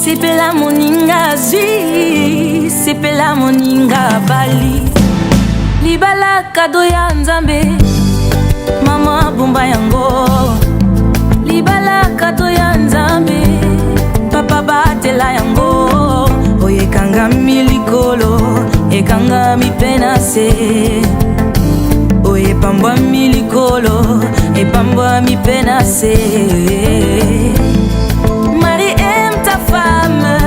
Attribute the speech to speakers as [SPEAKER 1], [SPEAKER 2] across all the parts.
[SPEAKER 1] Sepela moninga zwi, sepela moninga bali. Libala kado ya nzambe, mama bumba yango. Libala kado ya nzambe, papa batela yango. Oye kanga milikolo, ekanga mipena se. Oye pambwa milikolo, epambwa mipena se. Marie aime ta femme,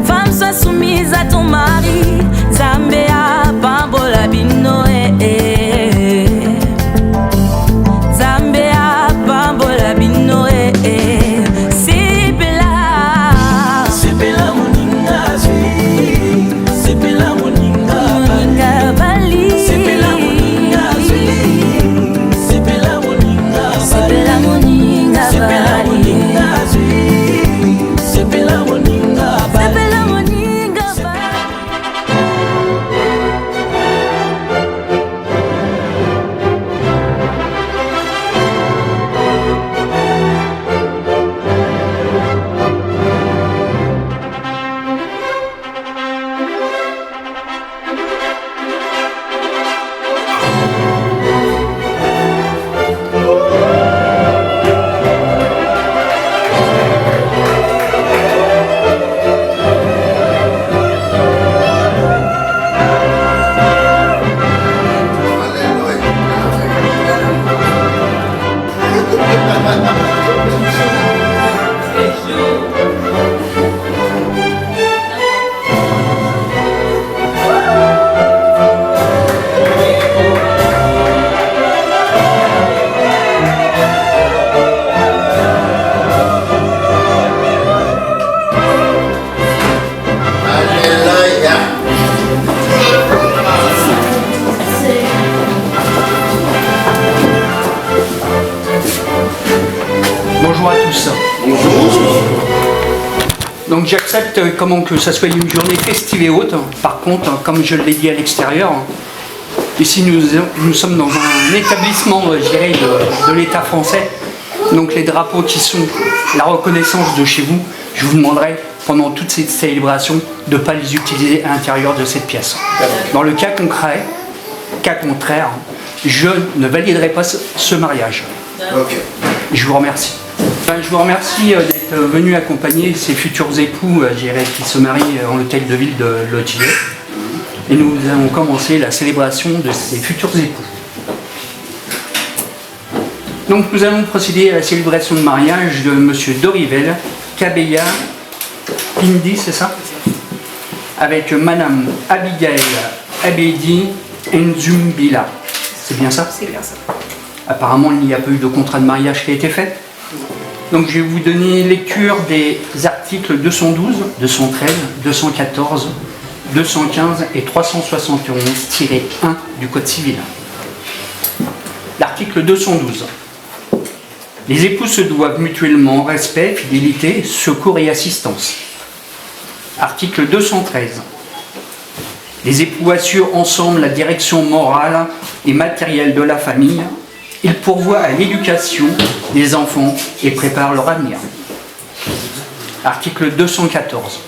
[SPEAKER 1] femme sois soumise à ton mari. Zambea pambola bino Zambea pambola bino Sepela,
[SPEAKER 2] sepela moninga zwi, sepela moninga
[SPEAKER 1] bali.
[SPEAKER 2] sepela moninga zwi, sepela moninga
[SPEAKER 1] Sepela moninga
[SPEAKER 2] sepela
[SPEAKER 1] bali.
[SPEAKER 2] moninga zwi, sepela moninga
[SPEAKER 1] Sepela moninga bali.
[SPEAKER 3] Bonjour à tous. Donc j'accepte comment que ça soit une journée festive et haute. Par contre, comme je l'ai dit à l'extérieur, ici nous sommes dans un établissement, je dirais, de l'État français. Donc les drapeaux qui sont la reconnaissance de chez vous, je vous demanderai pendant toute cette célébration de ne pas les utiliser à l'intérieur de cette pièce. Dans le cas contraire, je ne validerai pas ce mariage.
[SPEAKER 4] Ok.
[SPEAKER 3] Je vous remercie. Enfin, je vous remercie d'être venu accompagner ces futurs époux qui se marient en l'hôtel de ville de Lodgier. Et nous allons commencer la célébration de ces futurs époux. Donc nous allons procéder à la célébration de mariage de M. Dorivel Kabeya Pindi, c'est ça? Avec Madame Abigail Abedi Nzumbila. C'est bien ça?
[SPEAKER 5] C'est bien ça.
[SPEAKER 3] Apparemment, il n'y a pas eu de contrat de mariage qui a été fait. Donc, je vais vous donner lecture des articles 212, 213, 214, 215 et 371-1 du Code civil. L'article 212. Les époux se doivent mutuellement respect, fidélité, secours et assistance. Article 213. Les époux assurent ensemble la direction morale et matérielle de la famille. Ils pourvoient à l'éducation des enfants et préparent leur avenir. Article 214.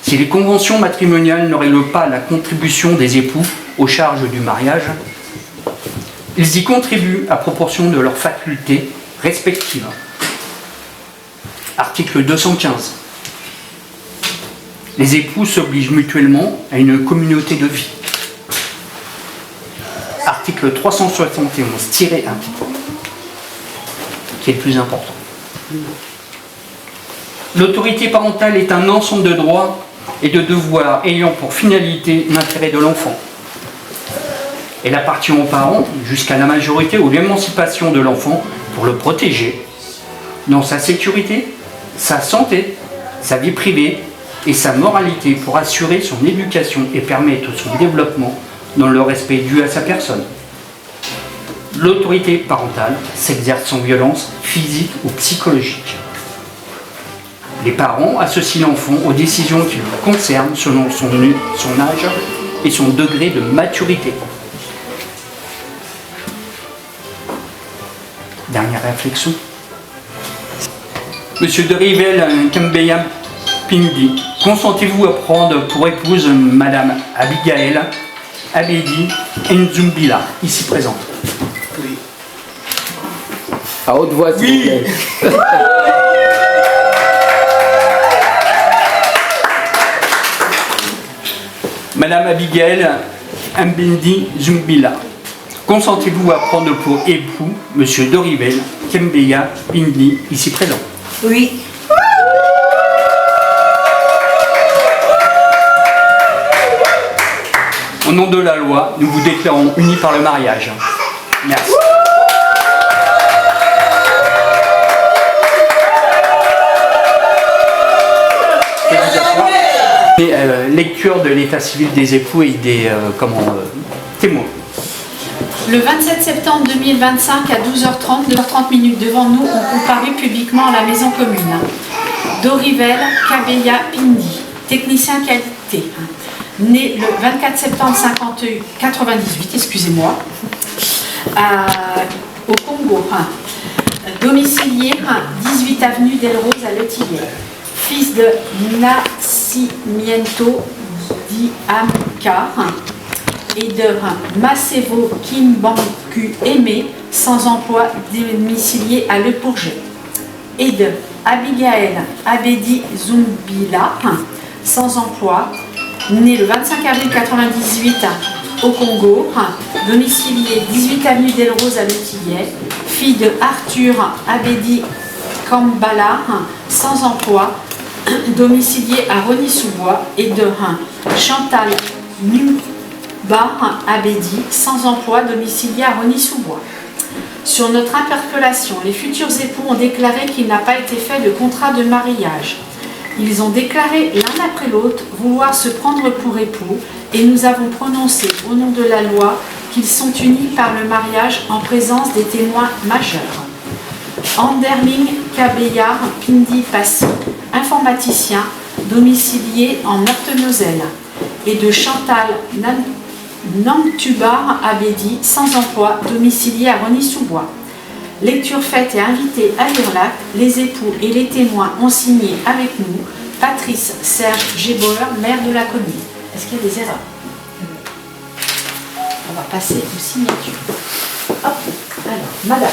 [SPEAKER 3] Si les conventions matrimoniales ne règlent pas la contribution des époux aux charges du mariage, ils y contribuent à proportion de leurs facultés respectives. Article 215. Les époux s'obligent mutuellement à une communauté de vie. Article 371-1, qui est le plus important. L'autorité parentale est un ensemble de droits et de devoirs ayant pour finalité l'intérêt de l'enfant. Elle appartient aux parents jusqu'à la majorité ou l'émancipation de l'enfant pour le protéger dans sa sécurité, sa santé, sa vie privée et sa moralité pour assurer son éducation et permettre son développement dans le respect dû à sa personne. L'autorité parentale s'exerce sans violence physique ou psychologique. Les parents associent l'enfant aux décisions qui le concernent selon son âge et son degré de maturité. Dernière réflexion. Monsieur de Rivel Kambeya Pindi, consentez-vous à prendre pour épouse Madame Abigail Abedi Nzumbila, ici présente?
[SPEAKER 2] Oui.
[SPEAKER 4] À haute voix, s'il vous plaît.
[SPEAKER 3] Madame Abigail Mbindi Zumbila, consentez-vous à prendre pour époux Monsieur Dorivel Kembeya Pindi, ici présent?
[SPEAKER 1] Oui.
[SPEAKER 3] Au nom de la loi, nous vous déclarons unis par le mariage. Merci. Et, lecture de l'état civil des époux et des témoins.
[SPEAKER 5] Le 27 septembre 2025 à 12h30, 2h30 devant nous ont comparu publiquement à la maison commune. Dorivel Kabeya Pindi, technicien qualité, né le 24 septembre 98, excusez-moi, au Congo, domicilié 18 avenue Delrose à Letillier, fils de Nascimento Diamka et de Masevo Kimbanku Aimé, sans emploi, domicilié à Le Bourget, et de Abigail Abedi Zumbila, sans emploi, né le 25 avril 98 au Congo, domicilié 18 avenue Delrose à Letillier, fille de Arthur Abedi Kambala, sans emploi, domicilié à Rony-sous-Bois, et de Chantal Numbar Abedi, sans emploi, domicilié à Rony-sous-Bois. Sur notre interpellation, les futurs époux ont déclaré qu'il n'a pas été fait de contrat de mariage. Ils ont déclaré l'un après l'autre vouloir se prendre pour époux, et nous avons prononcé au nom de la loi qu'ils sont unis par le mariage en présence des témoins majeurs. Anderling Kabeya Pindi Passi, informaticien, domicilié en Meurthe-Moselle, et de Chantal Namtubar Abedi, sans emploi, domicilié à Rony-sous-Bois. Lecture faite et invitée à lire l'acte, les époux et les témoins ont signé avec nous Patrice Serge Gébauer, maire de la commune. Est-ce qu'il y a des erreurs? On va passer aux signatures. Hop, alors, madame.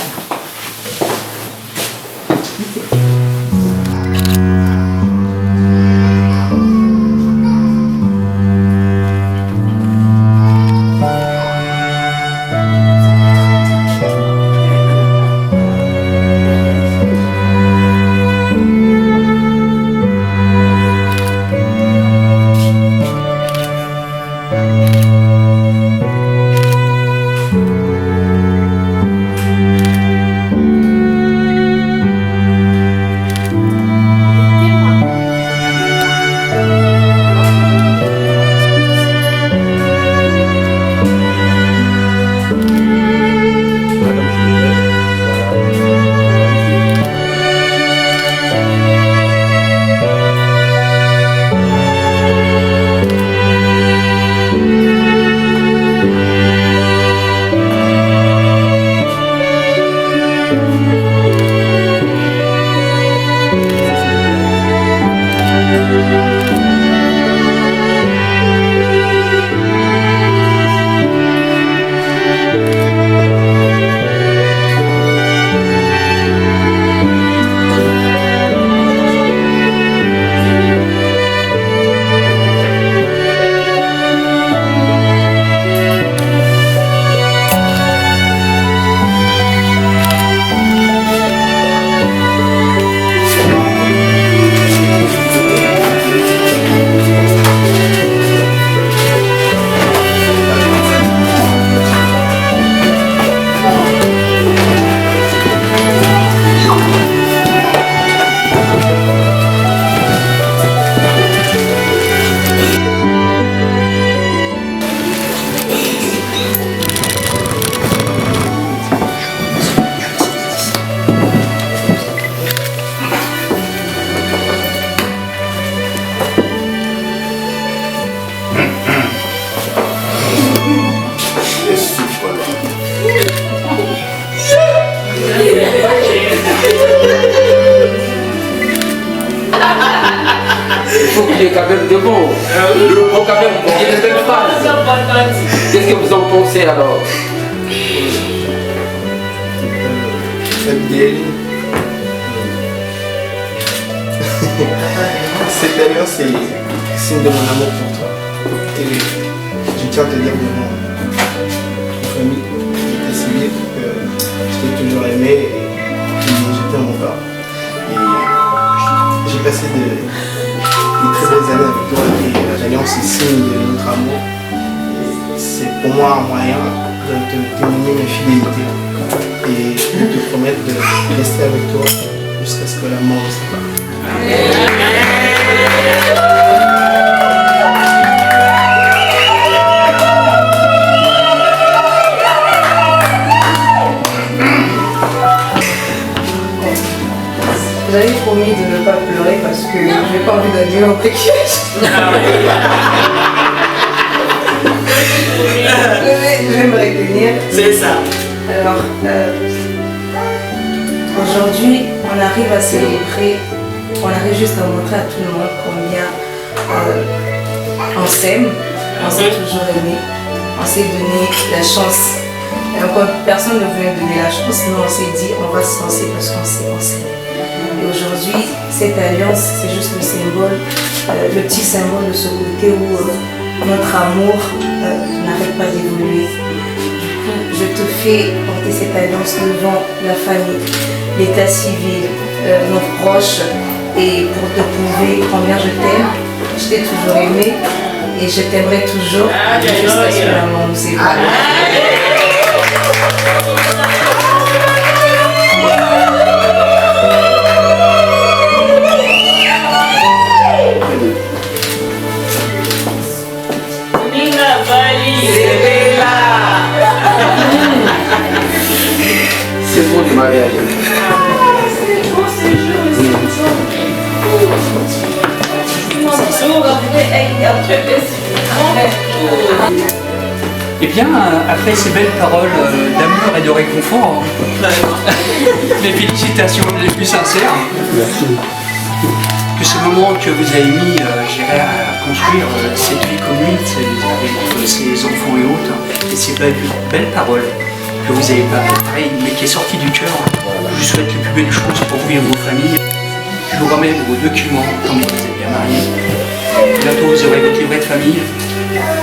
[SPEAKER 4] faut qu'il y ait quand même de bon. Il faut quand même qu'il y ait de belles phrases. Qu'est-ce que vous en pensez alors?
[SPEAKER 6] Abdel. Cette alliance c'est signe de mon amour pour toi. Et je tiens à te dire devant ma famille, l'état civil, que je t'ai toujours aimé et je t'aime encore. Et j'ai passé de très belles années avec toi et l'alliance est signe de notre amour. Et c'est pour moi un moyen de te témoigner ma fidélité et de te promettre de rester avec toi jusqu'à ce que la mort nous sépare.
[SPEAKER 7] J'avais promis de ne pas pleurer parce que je n'ai pas envie d'adieu au maquillage. Je vais me retenir.
[SPEAKER 2] C'est ça.
[SPEAKER 7] Alors, aujourd'hui, on arrive à célébrer, on arrive juste à montrer à tout le monde combien on s'aime, on s'est toujours aimé, on s'est donné la chance. Et encore, personne ne voulait donner la chance, mais on s'est dit on va se lancer parce qu'on s'aime. Et aujourd'hui, cette alliance, c'est juste le symbole, le petit symbole de ce côté où notre amour n'arrête pas d'évoluer. Du coup, je te fais porter cette alliance devant la famille, l'état civil, nos proches, et pour te prouver combien je t'aime. Je t'ai toujours aimé et je t'aimerai toujours jusqu'à ce que la mort nous sépare.
[SPEAKER 4] C'est bon le mariage.
[SPEAKER 3] Eh bien, après ces belles paroles d'amour et de réconfort, mes félicitations les plus sincères. Que ce moment que vous avez mis, j'irai à construire cette vie commune avec ces enfants et autres, et ces belles paroles que vous avez parlé, mais qui est sortie du cœur. Je vous souhaite les plus belles choses pour vous et vos familles. Je vous remets vos documents, comme vous êtes bien mariés. Bientôt vous aurez votre livret de famille,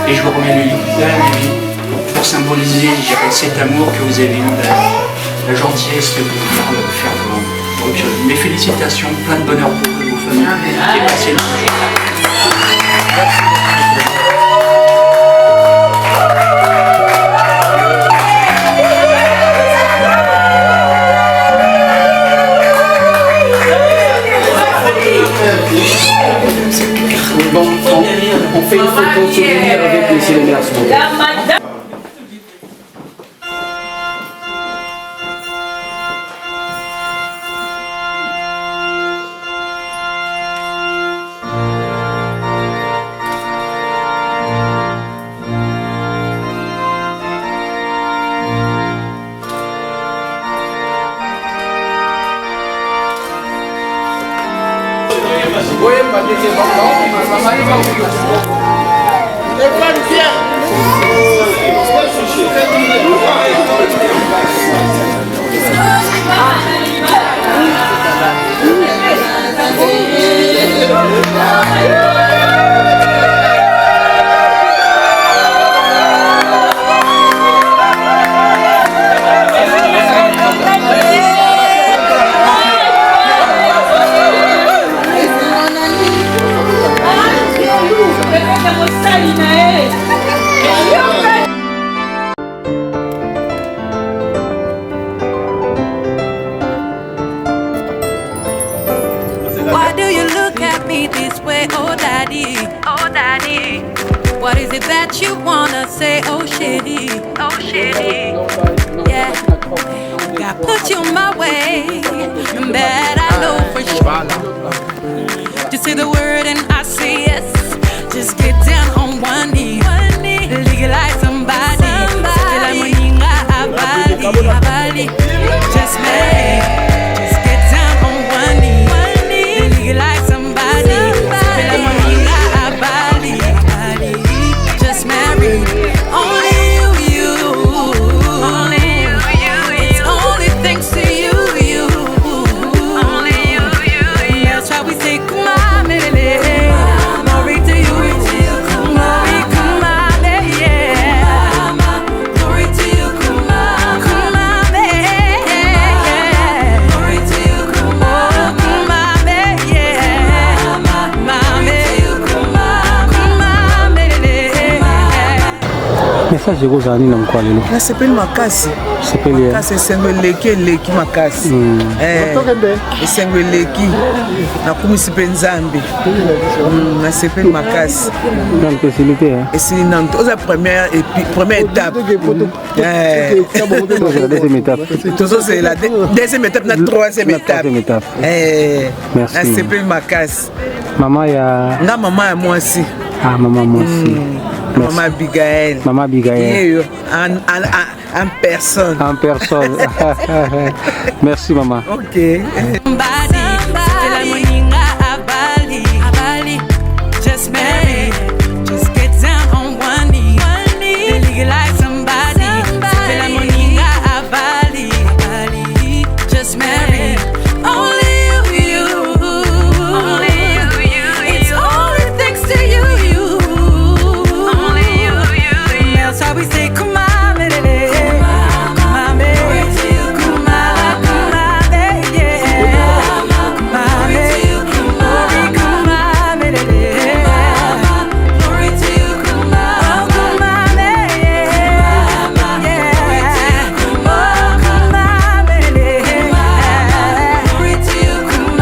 [SPEAKER 3] et je vous remets le livre de la mairie pour symboliser, j'irai, cet amour que vous avez eu, la gentillesse de vous faire devant. Donc mes félicitations, plein de bonheur pour vous et vos familles. Et passez une bonne journée.
[SPEAKER 4] Bon, on fait une photo souvenir avec les célébrations.
[SPEAKER 1] Why do you look at me this way, oh daddy? Oh daddy. What is it that you wanna say, oh shitty? Oh shitty. Yeah. God put you my way, and that I know for sure. Just say the word and I say yes. Just get down on one knee. Legalize somebody. Just me. Just get down on one knee. Legalize somebody.
[SPEAKER 8] message ekozala nini na mokolo lelo?
[SPEAKER 9] nasepeli makasi esengo eleki makasi esengo eleki nakumisi mpe nzambe nasepeli makasi esili nanu te oza première étape tozozela deuxième étape na troisième étape nasepeli makasi
[SPEAKER 8] mama ya
[SPEAKER 9] nga mama ya mwasi
[SPEAKER 8] mama mwasi
[SPEAKER 9] Maman Abigail.
[SPEAKER 8] Maman Abigail.
[SPEAKER 9] En personne.
[SPEAKER 8] En personne. Merci maman.
[SPEAKER 9] Ok.
[SPEAKER 1] Just marry, just get down on one knee. They legalize somebody. La moninga a Bali. Just marry. Only you. Only you. It's only thanks to you. That's how we say, come on, baby. Come on, baby. Come on, baby. Come on, baby. Come on, baby. Glory to you, come on. Come on, baby. Come on, baby. Glory to you, come on. Glory to you, come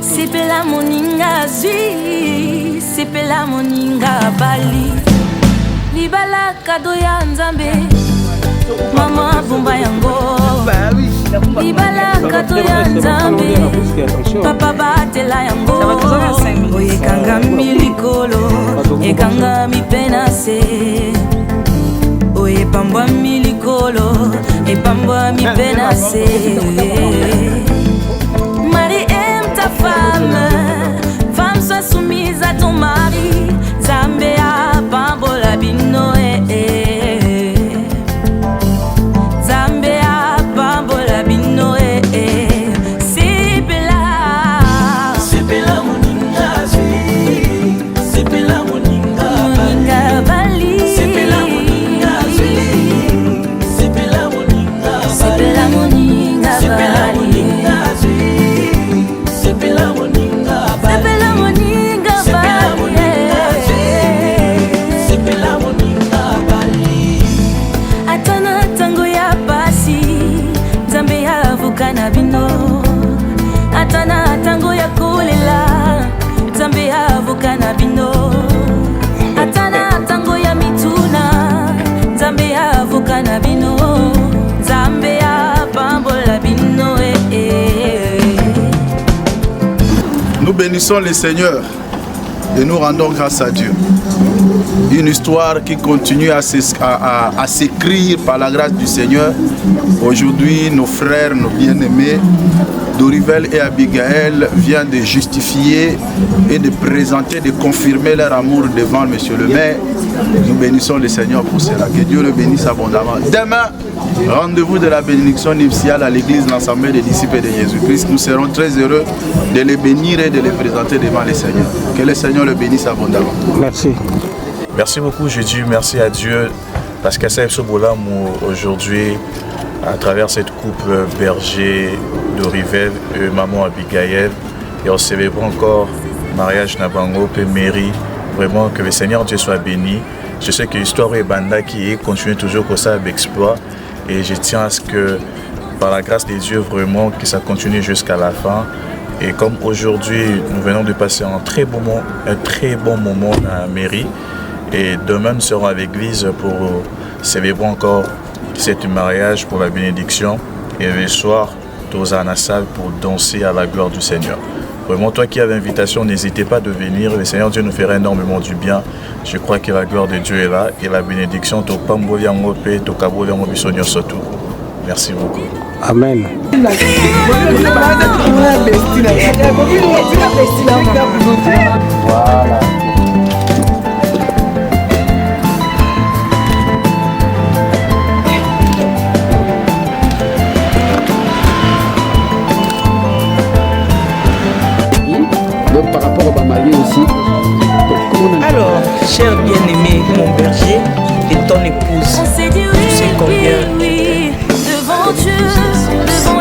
[SPEAKER 10] Sipela moninga zwi, sipela moninga bali. Libala kado ya nzambe, mama bumba yango. Libala kado ya nzambe, papa batela yango. Oye kanga milikolo, ekanga mipena se. Oye pambwa milikolo, epambwa mipena se. Marie aime ta femme, femme sois soumise à ton mari. Zambea pambola bino Zambea pambola bino Sipela
[SPEAKER 2] Sipela moninga zwi, sipela moninga
[SPEAKER 10] bali.
[SPEAKER 2] Sipela moninga zwi, sipela moninga bali.
[SPEAKER 10] Sipela moninga bali.
[SPEAKER 2] Sipela moninga bali.
[SPEAKER 10] Sipela moninga bali.
[SPEAKER 2] Sipela moninga bali.
[SPEAKER 10] Atana tango ya pasi, Nzambe yavuka na bino. Atana tango ya kolela, Nzambe yavuka na bino. Atana tango ya mituna, Nzambe yavuka na bino. Nzambe ya pambola bino
[SPEAKER 11] Nous bénissons le Seigneur et nous rendons grâce à Dieu. Une histoire qui continue à s'écrire par la grâce du Seigneur. Aujourd'hui, nos frères, nos bien-aimés Dorivel et Abigail viennent de justifier et de présenter, de confirmer leur amour devant Monsieur le maire. Nous bénissons le Seigneur pour cela. Que Dieu le bénisse abondamment. Demain, rendez-vous de la bénédiction nuptiale à l'église, l'Assemblée des disciples de Jésus-Christ. Nous serons très heureux de les bénir et de les présenter devant le Seigneur. Que le Seigneur le bénisse abondamment.
[SPEAKER 8] Merci.
[SPEAKER 12] Merci beaucoup, je dis merci à Dieu parce qu'à aujourd'hui, à travers cette couple berger Dorivel et maman Abigail, et on célèbre encore mariage Nabango et Mary. Vraiment que le Seigneur Dieu soit béni. Je sais que l'histoire est banda qui continue toujours comme ça avec exploit, et je tiens à ce que par la grâce de Dieu vraiment que ça continue jusqu'à la fin. Et comme aujourd'hui nous venons de passer un très bon moment à la mairie, et demain nous serons à l'église pour célébrer encore cet mariage pour la bénédiction, et le soir tous à la salle pour danser à la gloire du Seigneur. Vraiment, toi qui as l'invitation, n'hésitez pas de venir. Le Seigneur Dieu nous fera énormément du bien. Je crois que la gloire de Dieu est là et la bénédiction. Merci beaucoup.
[SPEAKER 8] Amen.
[SPEAKER 11] Voilà.
[SPEAKER 4] Donc par rapport au marié aussi.
[SPEAKER 2] Alors, cher bien-aimé, mon berger et ton épouse, tu sais combien
[SPEAKER 10] devant Dieu, devant